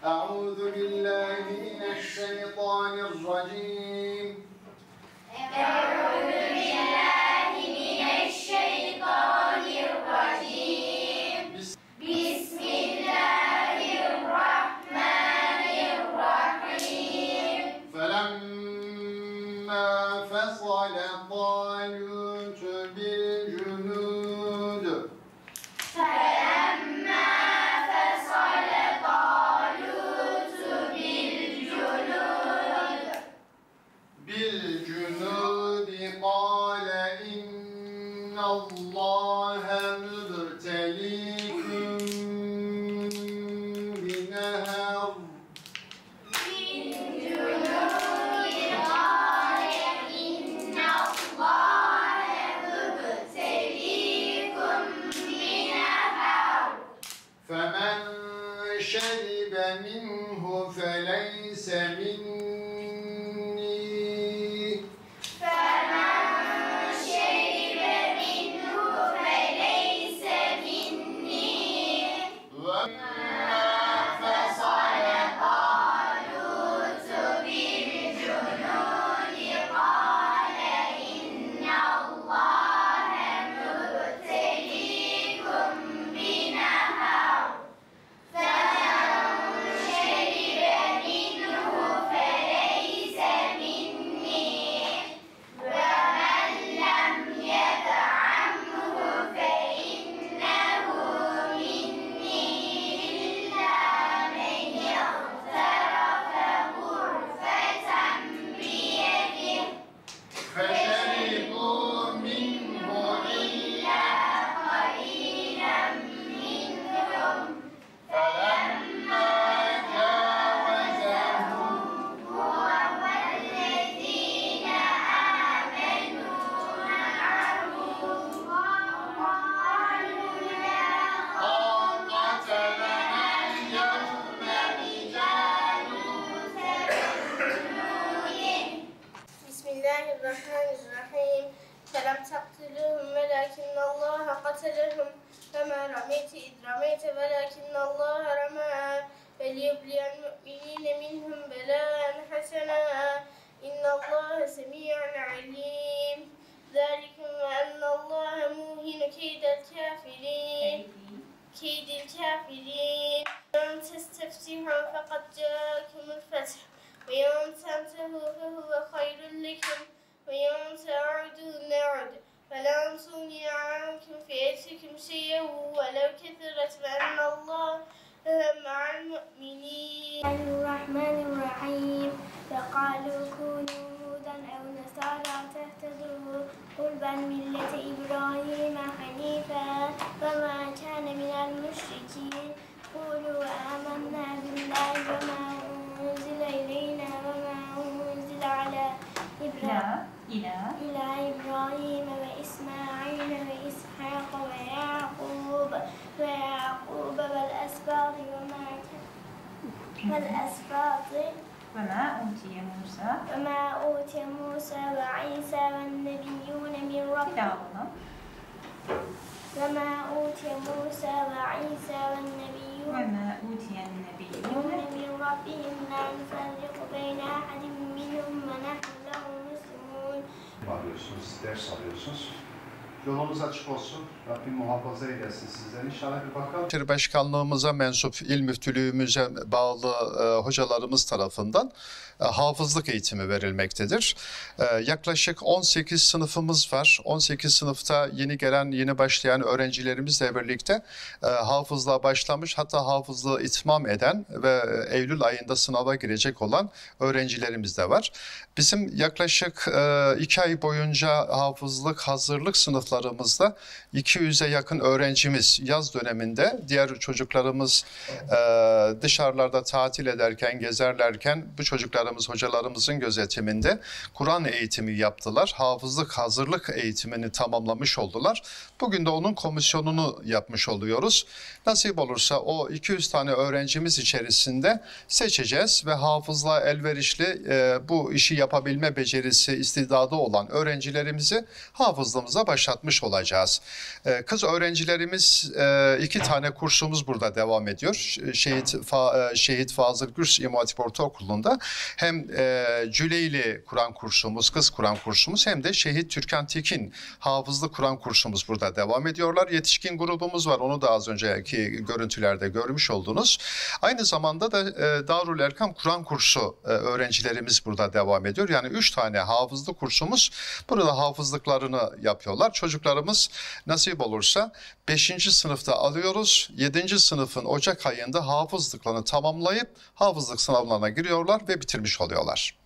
أعوذ بالله من الشيطان الرجيم أعوذ بالله من الشيطان الرجيم بسم الله الرحمن الرحيم فلما فصل طالوت بالجنود فلما فصل طالوت بالجنود قال إن الله مبتليكم بنهر فمن شرب منه فليس مني وما فصل طالوت بالجنود قال إن الله مبتليكم بنهر فمن شرب منه فليس مني ومن لم يطعمه فإنه مني إلا من اغترف غرفة بيده فشربوا منه إلا قليلا منهم فلما جاوزه هو والذين آمنوا معه قالوا لا طاقة لنا اليوم بجالوت وجنوده بسم الله الرحمن الرحيم فلم تقتلوهم ولكن الله قتلهم فما رميت إذ رميت ولكن الله رمى فليبلي المؤمنين منهم بلاء حسنا إن الله سميع عليم ذلك وأن الله موهن كيد الكافرين وإن تستفتحوا فقد جاءكم الفتح وإن تنتهوا فهو خير لكم وإن تعودوا نعد فلن تغني عنكم فئتكم شيئا ولو كثرت وأن الله مع المؤمنين. الرحمن الرحيم فقالوا كونوا هودا أو نصارى تهتدوا قل بل ملة إبراهيم حنيفا وما كان من المشركين قولوا آمنا بالله وما أنزل إلينا وما أنزل على إبراهيم وإسماعيل وإسحاق ويعقوب والأسباط وما أوتي موسى وعيسى والنبيون من ربهم وما أوتي موسى وعيسى والنبيون من ربهم لا نفرق بين أحد منهم ونحن له مسلمون. Alıyorsunuz, ders alıyorsunuz. Yolunuz açık olsun. Rabbim muhafaza eylesin sizleri. İnşallah bir bakalım. Başkanlığımıza mensup il müftülüğümüze bağlı hocalarımız tarafından hafızlık eğitimi verilmektedir. Yaklaşık 18 sınıfımız var. 18 sınıfta yeni başlayan öğrencilerimizle birlikte hafızlığa başlamış, hatta hafızlığı itmam eden ve Eylül ayında sınava girecek olan öğrencilerimiz de var. Bizim yaklaşık 2 ay boyunca hafızlık hazırlık sınıflarımızda 200'e yakın öğrencimiz yaz döneminde, diğer çocuklarımız dışarılarda tatil ederken, gezerlerken bu çocuklarımız hocalarımızın gözetiminde Kur'an eğitimi yaptılar. Hafızlık hazırlık eğitimini tamamlamış oldular. Bugün de onun komisyonunu yapmış oluyoruz. Nasip olursa o 200 tane öğrencimiz içerisinde seçeceğiz ve hafızlığa elverişli bu işi yapabilme becerisi, istidadı olan öğrencilerimizi hafızlığımıza başlatmak başlatmış olacağız. Kız öğrencilerimiz 2 tane kursumuz burada devam ediyor. Şehit Fazıl Gürs İmam Hatip Ortaokulu'nda hem Cüleyli Kur'an kursumuz, kız Kur'an kursumuz hem de Şehit Türkan Tekin hafızlı Kur'an kursumuz burada devam ediyorlar. Yetişkin grubumuz var. Onu da az önceki görüntülerde görmüş oldunuz. Aynı zamanda da Darül Erkam Kur'an kursu öğrencilerimiz burada devam ediyor. Yani 3 tane hafızlı kursumuz burada hafızlıklarını yapıyorlar. Çocuklarımız nasip olursa 5. sınıfta alıyoruz. 7. sınıfın Ocak ayında hafızlıklarını tamamlayıp hafızlık sınavlarına giriyorlar ve bitirmiş oluyorlar.